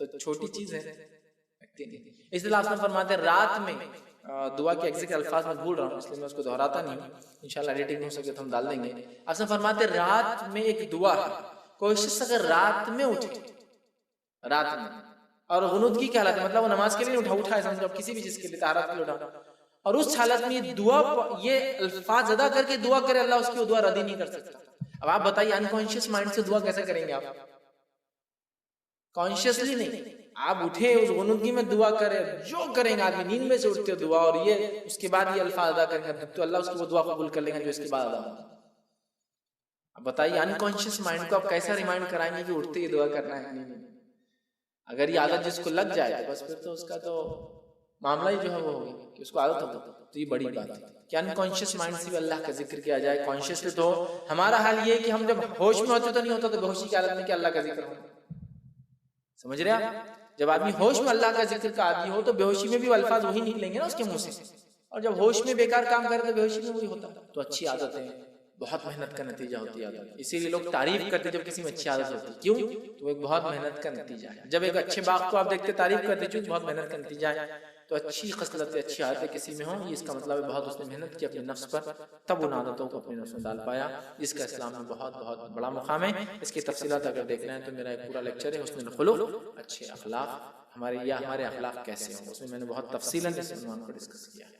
تو چھوٹی چیز ہے، اس لیے آپ نے فرماتے ہیں رات میں دعا کے ایگزیکٹ الفاظ میں بھول رہا ہوں، اس لیے میں اس کو دہراتا نہیں ہوں، انشاءاللہ ایڈیٹنگ ہو سکے تو ہم ڈال دیں گے. آپ نے فرماتے ہیں رات میں ایک دعا ہے، کوئی شخص اگر رات میں اٹھے، رات میں، اور غنودگی کی حالت ہے، مطلب وہ نماز کے لیے اٹھا ہے، سمجھو کسی بھی چیز کے لیے، طہارت کے لیے اٹھا، اور اس حالت میں یہ دعا، یہ الفاظ ادا کر کے دعا کرے، اللہ اس کی دعا رد ہی نہیں کر سکتا. اب آپ بتائیے انکانشیس مائنڈ سے دعا کیسے کریں گے آپ؟ کانشیسلی نہیں، آپ اٹھے اس غنودگی میں دعا کرے، جو کریں گے آدمی نیند میں سے اٹھتے دعا، اور یہ اس کے بعد یہ الفاظ ادا کریں گے تو اللہ اس کی وہ دعا قبول کر لیں گے جو اس کے بعد ادا ہوگی. اب بتائیے انکانشیس مائنڈ کو آپ کیسا ریمائنڈ کرائیں گے کہ اٹھتے ہی دعا کرنا ہے؟ نہیں. اگر یہ عادت جس کو لگ جائے تو بس پھر تو اس کا تو معاملہ ہی جو ہے وہ ہوگی کہ اس کو عادت ہوگا. تو یہ بڑی بات ہے کہ انکانشیس مائنڈ سے بھی اللہ کا ذکر کیا جائے. کانشیسلی تو ہمارا حال یہ ہے کہ ہم جب ہوش میں ہوتے تو نہیں ہوتا، تو بے ہوشی کی حالت میں کہ اللہ کا ذکر ہو. سمجھ رہے آپ؟ جب آدمی ہوش میں اللہ کا ذکر کا عادی ہو تو بے ہوشی میں بھی الفاظ وہی نکلیں گے نا اس کے منہ سے، اور جب ہوش میں بیکار کام کرے تو بے ہوشی میں وہی ہوتا. تو اچھی عادت ہے، بہت محنت کا نتیجہ ہوتی ہے عادت. اسی لیے لوگ تعریف کرتے جب کسی میں اچھی عادت ہوتی ہے. کیوں؟ تو ایک بہت محنت کا نتیجہ ہے. جب ایک اچھے باغ کو آپ دیکھتے تعریف کرتے چونکہ بہت محنت کا نتیجہ ہے. تو اچھی خصلت، اچھی عادتیں کسی میں ہوں، یہ اس کا مطلب ہے بہت اس نے محنت کی اپنے نفس پر، تب ان عادتوں کو اپنے نفس میں ڈال پایا. اس کا اسلام میں بہت بہت بڑا مقام ہے. اس کی تفصیلات اگر دیکھنا ہے تو میرا ایک پورا لیکچر ہے حسن الخلق، اچھے اخلاق، ہمارے اخلاق کیسے ہوں، اس میں میں نے بہت تفصیلاً اس عنوان پر ڈسکس کیا ہے.